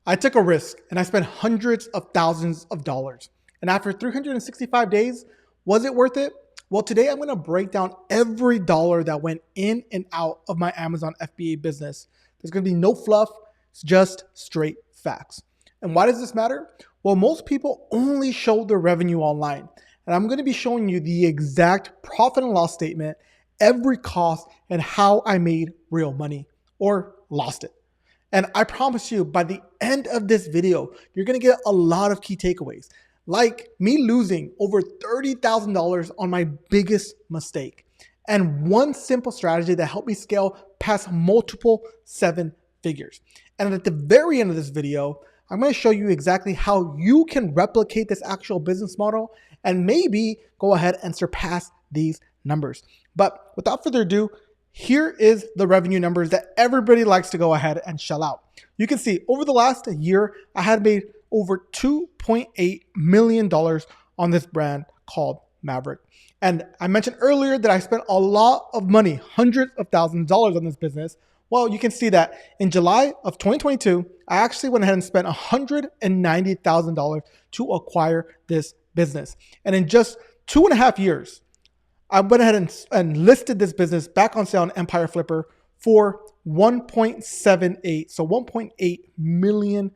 I took a risk and I spent hundreds of thousands of dollars. And after 365 days, was it worth it? Well, today I'm going to break down every dollar that went in and out of my Amazon FBA business. There's going to be no fluff, it's just straight facts. And why does this matter? Well, most people only show their revenue online. And I'm going to be showing you the exact profit and loss statement, every cost, and how I made real money or lost it. And I promise you, by the end of this video, you're going to get a lot of key takeaways, like me losing over $30,000 on my biggest mistake, and one simple strategy that helped me scale past multiple 7 figures. And at the very end of this video, I'm going to show you exactly how you can replicate this actual business model and maybe go ahead and surpass these numbers. But without further ado, here is the revenue numbers that everybody likes to go ahead and shell out. You can see over the last year, I had made over $2.8 million on this brand called Maverick. And I mentioned earlier that I spent a lot of money, hundreds of thousands of dollars on this business. Well, you can see that in July of 2022, I actually went ahead and spent $190,000 to acquire this business. And in just 2.5 years, I went ahead and listed this business back on sale on Empire Flipper for 1.78, so $1.8 million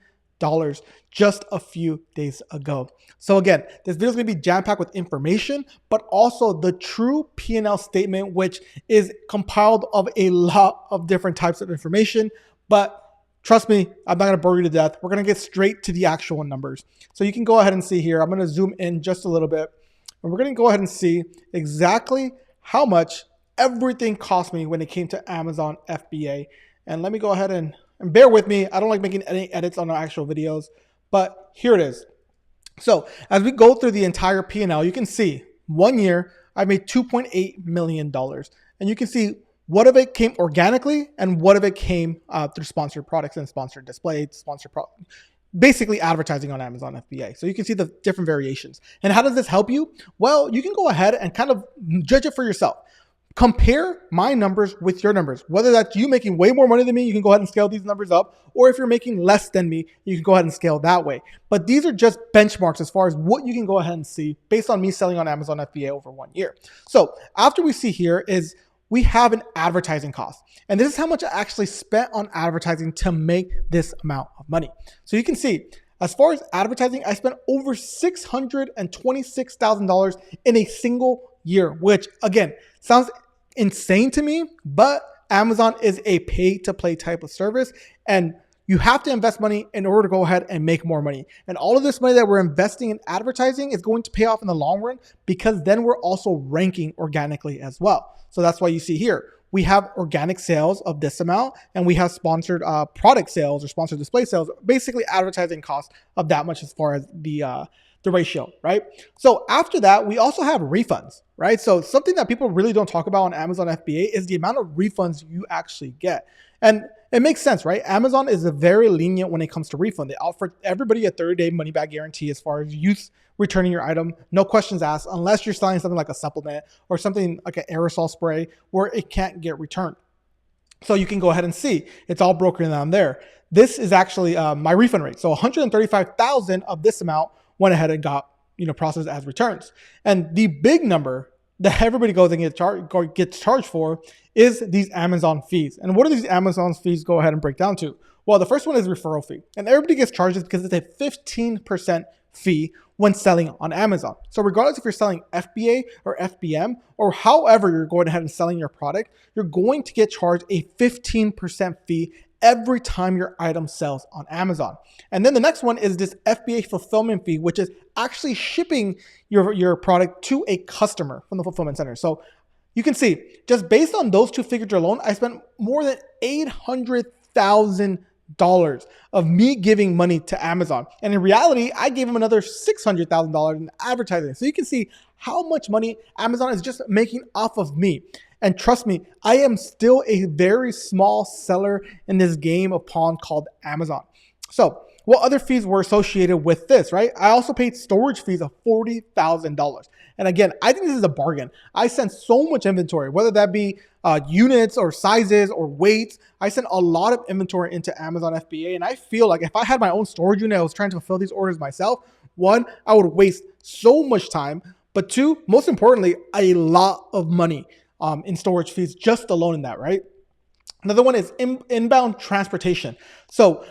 just a few days ago. So again, this video is going to be jam-packed with information, but also the true P&L statement, which is compiled of a lot of different types of information. But trust me, I'm not going to bore you to death. We're going to get straight to the actual numbers. So you can go ahead and see here. I'm going to zoom in just a little bit. And we're going to go ahead and see exactly how much everything cost me when it came to Amazon FBA. And let me go ahead and bear with me. I don't like making any edits on our actual videos, but here it is. So as we go through the entire P&L, you can see 1 year, I made $2.8 million. And you can see what of it came organically and what of it came through sponsored products and sponsored displays, basically advertising on Amazon FBA. So you can see the different variations. And how does this help you? Well, you can go ahead and kind of judge it for yourself. Compare my numbers with your numbers. Whether that's you making way more money than me, you can go ahead and scale these numbers up. Or if you're making less than me, you can go ahead and scale that way. But these are just benchmarks as far as what you can go ahead and see based on me selling on Amazon FBA over 1 year. So after we see here is we have an advertising cost. And this is how much I actually spent on advertising to make this amount of money. So you can see, as far as advertising, I spent over $626,000 in a single year, which again, sounds insane to me, but Amazon is a pay-to-play type of service, and you have to invest money in order to go ahead and make more money. And all of this money that we're investing in advertising is going to pay off in the long run, because then we're also ranking organically as well. So that's why you see here, we have organic sales of this amount, and we have sponsored product sales or sponsored display sales, basically advertising costs of that much as far as the ratio, right? So after that, we also have refunds, right? So something that people really don't talk about on Amazon FBA is the amount of refunds you actually get. And it makes sense, right? Amazon is very lenient when it comes to refund. They offer everybody a 30-day money-back guarantee as far as you returning your item, no questions asked, unless you're selling something like a supplement or something like an aerosol spray where it can't get returned. So you can go ahead and see it's all broken down there. This is actually my refund rate. So 135,000 of this amount went ahead and got processed as returns. And the big number that everybody goes and gets charged for is these Amazon fees. And what do these Amazon fees go ahead and break down to? Well, the first one is referral fee. And everybody gets charged because it's a 15% fee when selling on Amazon. So regardless if you're selling FBA or FBM or however you're going ahead and selling your product, you're going to get charged a 15% fee every time your item sells on Amazon. And then the next one is this FBA fulfillment fee, which is actually shipping your product to a customer from the fulfillment center. So you can see, just based on those two figures alone, I spent more than $800,000 of me giving money to Amazon. And in reality, I gave them another $600,000 in advertising. So you can see how much money Amazon is just making off of me. And trust me, I am still a very small seller in this game of pawn called Amazon. So what other fees were associated with this, right? I also paid storage fees of $40,000. And again, I think this is a bargain. I sent so much inventory, whether that be units or sizes or weights. I sent a lot of inventory into Amazon FBA. And I feel like if I had my own storage unit, I was trying to fulfill these orders myself, one, I would waste so much time. But two, most importantly, a lot of money in storage fees just alone in that, right? Another one is inbound transportation. So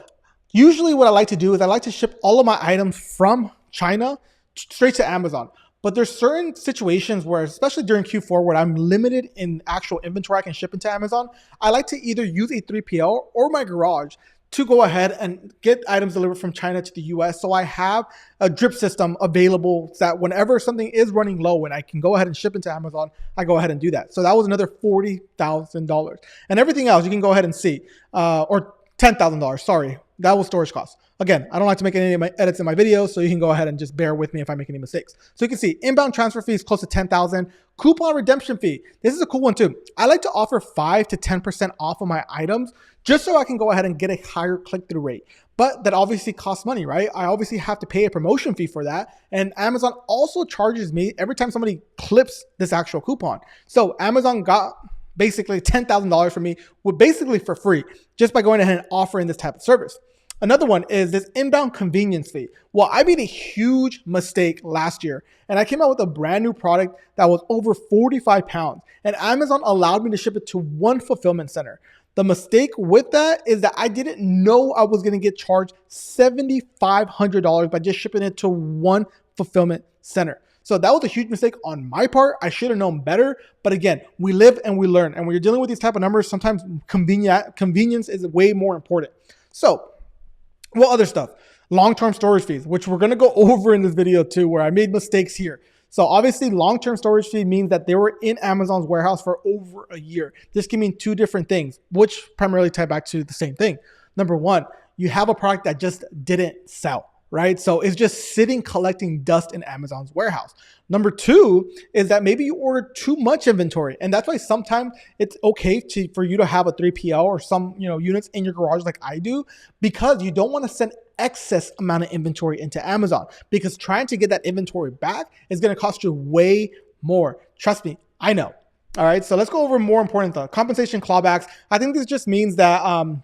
usually what I like to do is I like to ship all of my items from China straight to Amazon. But there's certain situations where, especially during Q4, where I'm limited in actual inventory I can ship into Amazon, I like to either use a 3PL or my garage to go ahead and get items delivered from China to the US. So I have a drip system available so that whenever something is running low and I can go ahead and ship into Amazon, I go ahead and do that. So that was another $40,000. And everything else you can go ahead and see, or $10,000, sorry. That was storage costs. Again, I don't like to make any of my edits in my videos, so you can go ahead and just bear with me if I make any mistakes. So you can see inbound transfer fees close to $10,000. Coupon redemption fee. This is a cool one too. I like to offer 5 to 10% off of my items just so I can go ahead and get a higher click-through rate. But that obviously costs money, right? I obviously have to pay a promotion fee for that. And Amazon also charges me every time somebody clips this actual coupon. So Amazon got basically $10,000 from me with basically for free just by going ahead and offering this type of service. Another one is this inbound convenience fee. Well, I made a huge mistake last year and I came out with a brand new product that was over 45 pounds and Amazon allowed me to ship it to one fulfillment center. The mistake with that is that I didn't know I was going to get charged $7,500 by just shipping it to one fulfillment center. So that was a huge mistake on my part. I should have known better. But again, we live and we learn. And when you're dealing with these type of numbers, sometimes convenience is way more important. So what other stuff? Long-term storage fees, which we're going to go over in this video too, where I made mistakes here. So obviously long-term storage fee means that they were in Amazon's warehouse for over a year. This can mean two different things, which primarily tie back to the same thing. Number one, you have a product that just didn't sell, right? So it's just sitting collecting dust in Amazon's warehouse. Number two is that maybe you ordered too much inventory. And that's why sometimes it's okay for you to have a 3PL or some units in your garage like I do, because you don't want to send excess amount of inventory into Amazon, because trying to get that inventory back is going to cost you way more. Trust me, I know. All right, so let's go over more important stuff. Compensation clawbacks. I think this just means that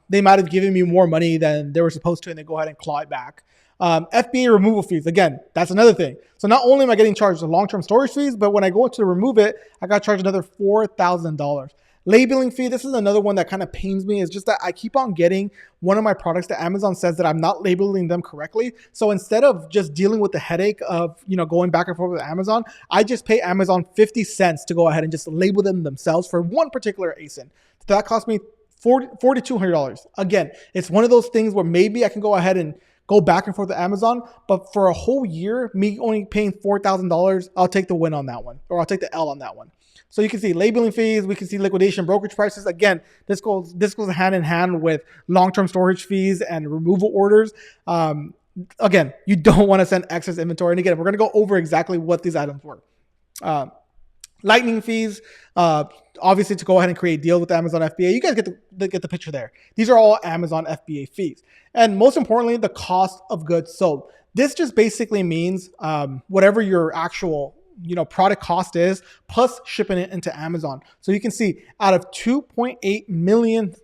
they might have given me more money than they were supposed to, and they go ahead and claw it back. FBA removal fees. Again, that's another thing. So not only am I getting charged the long-term storage fees, but when I go to remove it, I got charged another $4,000. Labeling fee. This is another one that kind of pains me. It's just that I keep on getting one of my products that Amazon says that I'm not labeling them correctly. So instead of just dealing with the headache of, going back and forth with Amazon, I just pay Amazon 50 cents to go ahead and just label them themselves for one particular ASIN. So that cost me $4,200. Again, it's one of those things where maybe I can go ahead and go back and forth with Amazon, but for a whole year, me only paying $4,000, I'll take the win on that one, or I'll take the L on that one. So you can see labeling fees, we can see liquidation brokerage prices. Again, this goes hand in hand with long-term storage fees and removal orders. Again, you don't want to send excess inventory. And again, we're going to go over exactly what these items were. Lightning fees, obviously to go ahead and create deals with Amazon FBA. You guys get the picture there. These are all Amazon FBA fees. And most importantly, the cost of goods sold. This just basically means whatever your actual product cost is plus shipping it into Amazon. So you can see out of $2.8 million,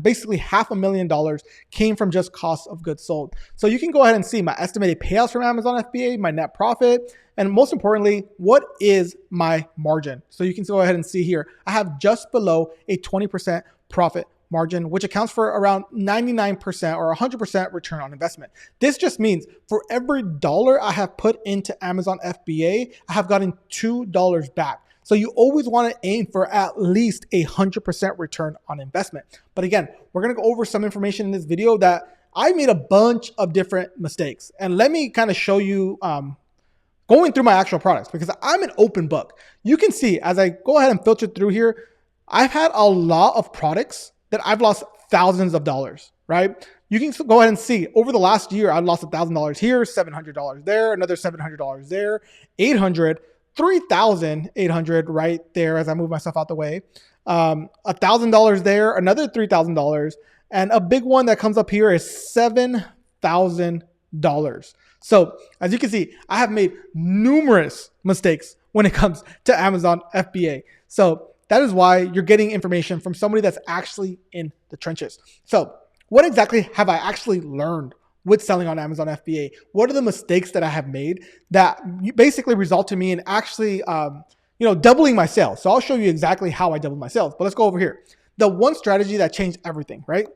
basically $500,000 came from just cost of goods sold. So you can go ahead and see my estimated payouts from Amazon FBA, my net profit, and most importantly, what is my margin? So you can go ahead and see here, I have just below a 20% profit margin, which accounts for around 99% or 100% return on investment. This just means for every dollar I have put into Amazon FBA, I have gotten $2 back. So you always want to aim for at least 100% return on investment. But again, we're going to go over some information in this video that I made a bunch of different mistakes. And let me kind of show you going through my actual products, because I'm an open book. You can see as I go ahead and filter through here, I've had a lot of products that I've lost thousands of dollars, right? You can go ahead and see over the last year, I've lost $1,000 here, $700 there, another $700 there, $800, $3,800 right there as I move myself out the way, $1,000 there, another $3,000, And a big one that comes up here is $7,000. So as you can see, I have made numerous mistakes when it comes to Amazon FBA. So that is why you're getting information from somebody that's actually in the trenches. So what exactly have I actually learned with selling on Amazon FBA? What are the mistakes that I have made that basically result in me in actually, doubling my sales? So I'll show you exactly how I doubled my sales, but let's go over here. The one strategy that changed everything, right?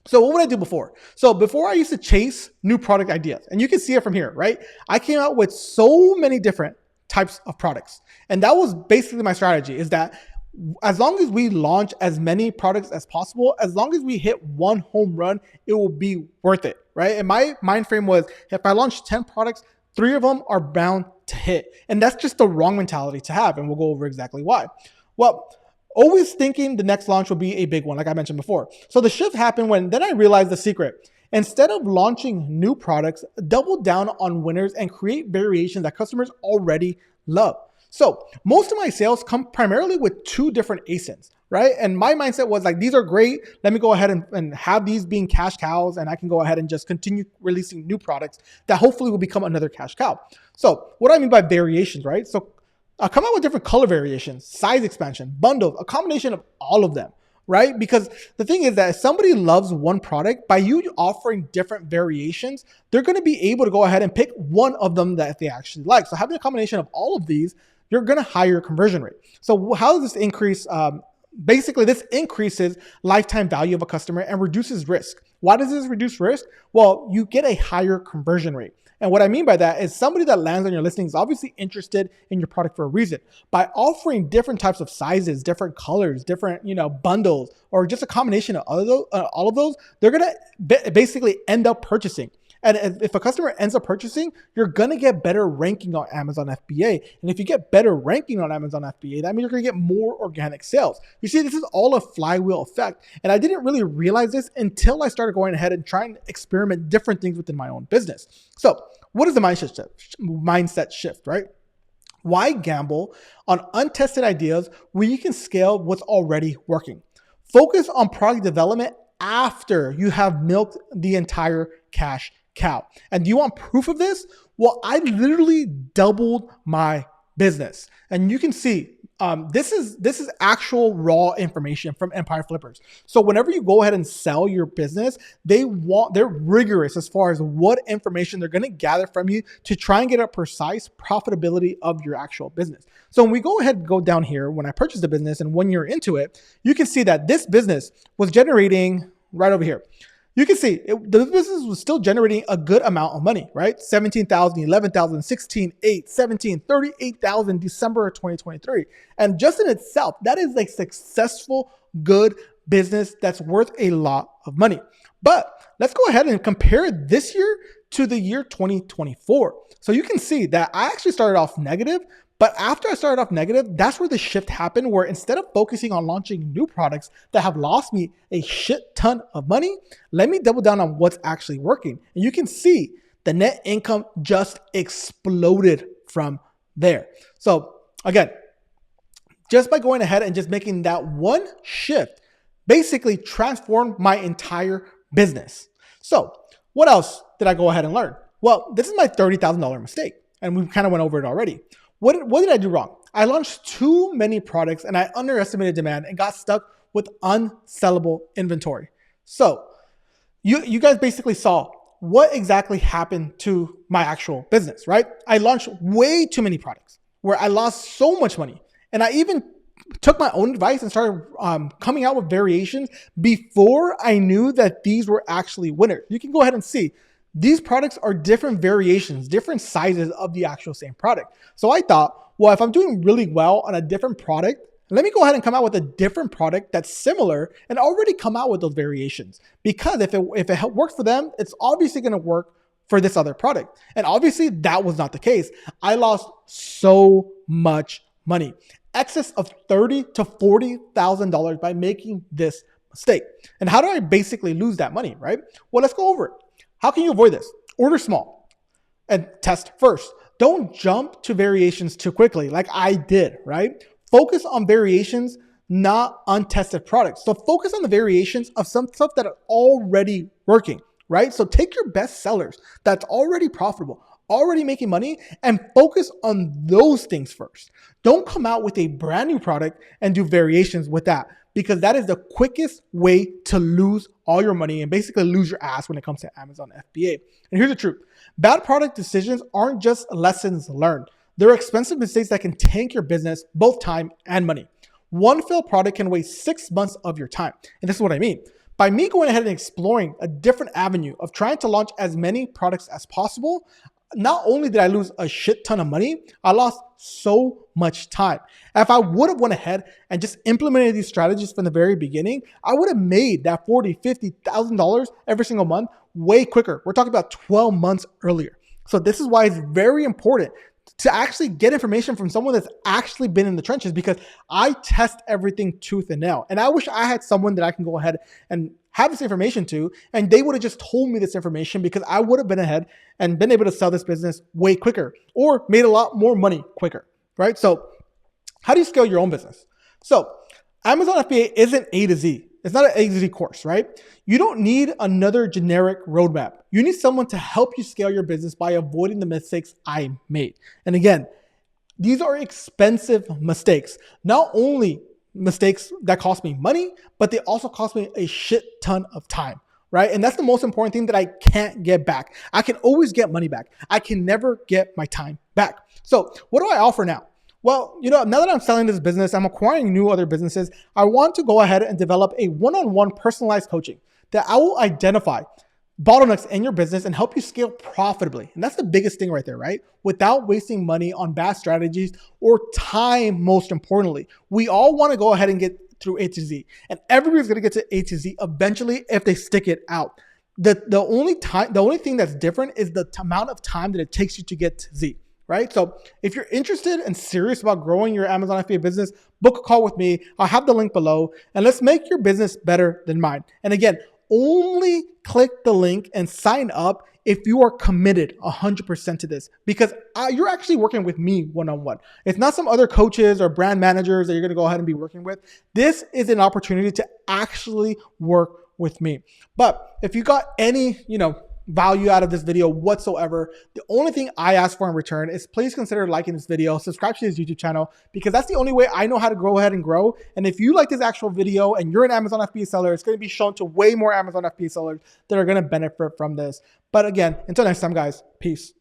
So what would I do before? So before I used to chase new product ideas, and you can see it from here, right? I came out with so many different types of products. And that was basically my strategy, is that as long as we launch as many products as possible, as long as we hit one home run, it will be worth it, right? And my mind frame was, if I launch 10 products, 3 of them are bound to hit. And that's just the wrong mentality to have. And we'll go over exactly why. Well, always thinking the next launch will be a big one, like I mentioned before. So the shift happened when then I realized the secret. Instead of launching new products, double down on winners and create variations that customers already love. So most of my sales come primarily with 2 different ASINs, right? And my mindset was like, these are great. Let me go ahead and have these being cash cows, and I can go ahead and just continue releasing new products that hopefully will become another cash cow. So what do I mean by variations, right? So I'll come out with different color variations, size expansion, bundles, a combination of all of them, right? Because the thing is that if somebody loves one product, by you offering different variations, they're going to be able to go ahead and pick one of them that they actually like. So having a combination of all of these, you're going to higher your conversion rate. So how does this increase? Basically, this increases lifetime value of a customer and reduces risk. Why does this reduce risk? Well, you get a higher conversion rate. And what I mean by that is somebody that lands on your listing is obviously interested in your product for a reason. By offering different types of sizes, different colors, different bundles, or just a combination of all of those, they're going to basically end up purchasing. And if a customer ends up purchasing, you're going to get better ranking on Amazon FBA. And if you get better ranking on Amazon FBA, that means you're going to get more organic sales. You see, this is all a flywheel effect. And I didn't really realize this until I started going ahead and trying to experiment different things within my own business. So what is the mindset shift, right? Why gamble on untested ideas when you can scale what's already working? Focus on product development after you have milked the entire cash cow. And do you want proof of this? Well, I literally doubled my business. And you can see this is actual raw information from Empire Flippers. So whenever you go ahead and sell your business, they're rigorous as far as what information they're going to gather from you to try and get a precise profitability of your actual business. So when we go ahead and go down here, when I purchased the business and 1 year into it, you can see that this business was generating right over here. You can see the business was still generating a good amount of money, right? 17,000, 11,000, 16, 8, 17, 38,000 December of 2023. And just in itself, that is a successful, good business that's worth a lot of money. But let's go ahead and compare this year to the year 2024. So you can see that I actually started off negative, but after I started off negative, that's where the shift happened, where instead of focusing on launching new products that have lost me a shit ton of money, let me double down on what's actually working. And you can see the net income just exploded from there. So again, just by going ahead and just making that one shift, basically transformed my entire business. So what else did I go ahead and learn? Well, this is my $30,000 mistake, and we kind of went over it already. What did I do wrong? I launched too many products and I underestimated demand and got stuck with unsellable inventory. So you guys basically saw what exactly happened to my actual business, right? I launched way too many products where I lost so much money. And I even took my own advice and started coming out with variations before I knew that these were actually winners. You can go ahead and see. These products are different variations, different sizes of the actual same product. So I thought, well, if I'm doing really well on a different product, let me go ahead and come out with a different product that's similar and already come out with those variations. Because if it works for them, it's obviously going to work for this other product. And obviously that was not the case. I lost so much money, excess of $30,000 to $40,000 by making this mistake. And how do I basically lose that money, right? Well, let's go over it. How can you avoid this? Order small and test first. Don't jump to variations too quickly like I did, right? Focus on variations not untested products. So focus on the variations of some stuff that are already working, right? So take your best sellers that's already profitable, already making money, and focus on those things first. Don't come out with a brand new product and do variations with that, because that is the quickest way to lose all your money and basically lose your ass when it comes to Amazon FBA. And here's the truth. Bad product decisions aren't just lessons learned. They're expensive mistakes that can tank your business, both time and money. One failed product can waste 6 months of your time. And this is what I mean. By me going ahead and exploring a different avenue of trying to launch as many products as possible, not only did I lose a shit ton of money, I lost so much time. If I would have went ahead and just implemented these strategies from the very beginning, I would have made that $40,000, $50,000 every single month way quicker. We're talking about 12 months earlier. So this is why it's very important to actually get information from someone that's actually been in the trenches, because I test everything tooth and nail. And I wish I had someone that I can go ahead and have this information to, and they would have just told me this information, because I would have been ahead and been able to sell this business way quicker or made a lot more money quicker, right? So how do you scale your own business? So Amazon FBA isn't A to Z. It's not an A to Z course, right? You don't need another generic roadmap. You need someone to help you scale your business by avoiding the mistakes I made. And again, these are expensive mistakes. Not only mistakes that cost me money, but they also cost me a shit ton of time, right? And that's the most important thing that I can't get back. I can always get money back. I can never get my time back. So what do I offer now? Well, now that I'm selling this business, I'm acquiring new other businesses, I want to go ahead and develop a one-on-one personalized coaching that I will identify bottlenecks in your business and help you scale profitably. And that's the biggest thing right there, right? Without wasting money on bad strategies or time, most importantly. We all want to go ahead and get through A to Z, and everybody's going to get to A to Z eventually if they stick it out. The only thing that's different is the amount of time that it takes you to get to Z. Right? So if you're interested and serious about growing your Amazon FBA business, book a call with me. I'll have the link below, and let's make your business better than mine. And again, only click the link and sign up if you are committed 100% to this, because you're actually working with me one-on-one. It's not some other coaches or brand managers that you're going to go ahead and be working with. This is an opportunity to actually work with me. But if you got any, value out of this video whatsoever, the only thing I ask for in return is please consider liking this video, subscribe to this YouTube channel, because that's the only way I know how to go ahead and grow. And if you like this actual video and you're an Amazon FBA seller, it's going to be shown to way more Amazon FBA sellers that are going to benefit from this. But again, until next time, guys, peace.